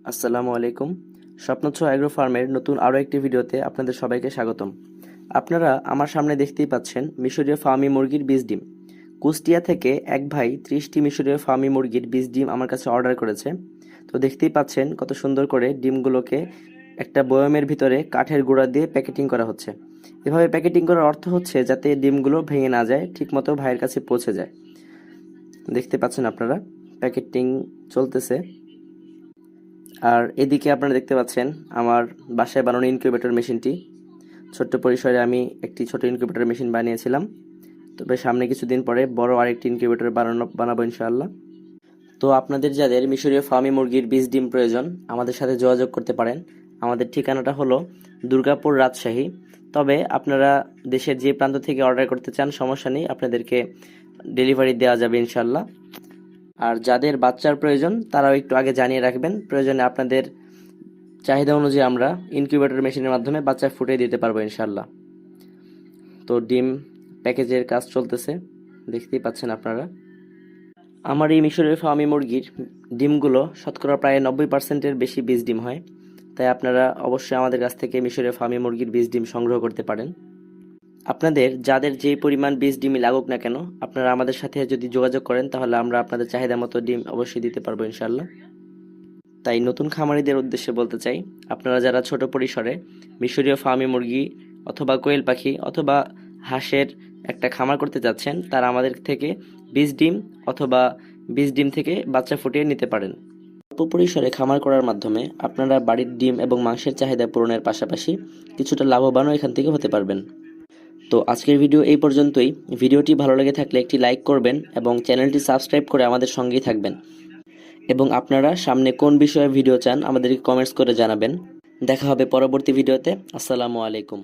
আসসালামু আলাইকুম। স্বপ্নচ্ছ অ্যাগ্রো ফার্মের নতুন আরও একটি ভিডিওতে আপনাদের সবাইকে স্বাগতম। আপনারা আমার সামনে দেখতেই পাচ্ছেন মিশরীয় ফার্মি মুরগির বীজ ডিম। কুষ্টিয়া থেকে এক ভাই 30টি মিশরীয় ফার্মি মুরগির বীজ ডিম আমার কাছে অর্ডার করেছে। তো দেখতেই পাচ্ছেন কত সুন্দর করে ডিমগুলোকে একটা বয়মের ভিতরে কাঠের গুঁড়া দিয়ে প্যাকেটিং করা হচ্ছে। এভাবে প্যাকেটিং করার অর্থ হচ্ছে যাতে ডিমগুলো ভেঙে না যায়, ঠিকমতো ভাইয়ের কাছে পৌঁছে যায়। দেখতে পাচ্ছেন আপনারা প্যাকেটিং চলতেছে। আর এদিকে আপনারা দেখতে পাচ্ছেন আমার বাসায় বানানো ইনকিউবেটর মেশিনটি। ছোট্ট পরিসরে আমি একটি ছোট ইনকিউবেটর মেশিন বানিয়েছিলাম, তবে সামনে কিছুদিন পরে বড় আরেকটি ইনকিউবেটর বানাবো ইনশাআল্লাহ। তো আপনাদের যাদের মিশরীয় ফার্মি মুরগির বীজ ডিম প্রয়োজন আমাদের সাথে যোগাযোগ করতে পারেন। আমাদের ঠিকানাটা হলো দুর্গাপুর, রাজশাহী। তবে আপনারা দেশের যে প্রান্ত থেকে অর্ডার করতে চান সমস্যা নেই, আপনাদেরকে ডেলিভারি দেওয়া যাবে ইনশাআল্লাহ। আর যাদের বাচ্চার প্রয়োজন তারাও একটু আগে জানিয়ে রাখবেন, প্রয়োজনে আপনাদের চাহিদা অনুযায়ী আমরা ইনকিউবেটর মেশিনের মাধ্যমে বাচ্চা ফুটিয়ে দিতে পারবো ইনশাল্লাহ। তো ডিম প্যাকেজের কাজ চলতেছে, দেখতেই পাচ্ছেন আপনারা। আমার এই মিশরের ফার্মি মুরগির ডিমগুলো শতকরা প্রায় 90%-এর বেশি বীজ ডিম হয়। তাই আপনারা অবশ্যই আমাদের কাছ থেকে মিশরের ফার্মি মুরগির বীজ ডিম সংগ্রহ করতে পারেন। আপনাদের যাদের যেই পরিমাণ বীজ ডিমই লাগুক না কেন, আপনারা আমাদের সাথে যদি যোগাযোগ করেন তাহলে আমরা আপনাদের চাহিদা মতো ডিম অবশ্যই দিতে পারবো ইনশাল্লাহ। তাই নতুন খামারিদের উদ্দেশ্যে বলতে চাই, আপনারা যারা ছোট পরিসরে মিশরীয় ফার্মি মুরগি অথবা কোয়েল পাখি অথবা হাঁসের একটা খামার করতে যাচ্ছেন, তারা আমাদের থেকে বীজ ডিম অথবা বীজ ডিম থেকে বাচ্চা ফুটিয়ে নিতে পারেন। অল্প পরিসরে খামার করার মাধ্যমে আপনারা বাড়ির ডিম এবং মাংসের চাহিদা পূরণের পাশাপাশি কিছুটা লাভবানও এখান থেকে হতে পারবেন। তো আজকের ভিডিও এই পর্যন্তই। ভিডিওটি ভালো লেগে থাকলে একটি লাইক করবেন এবং চ্যানেলটি সাবস্ক্রাইব করে আমাদের সঙ্গেই থাকবেন। এবং আপনারা সামনে কোন বিষয়ে ভিডিও চান আমাদেরকে কমেন্টস করে জানাবেন। দেখা হবে পরবর্তী ভিডিওতে। আসসালামু আলাইকুম।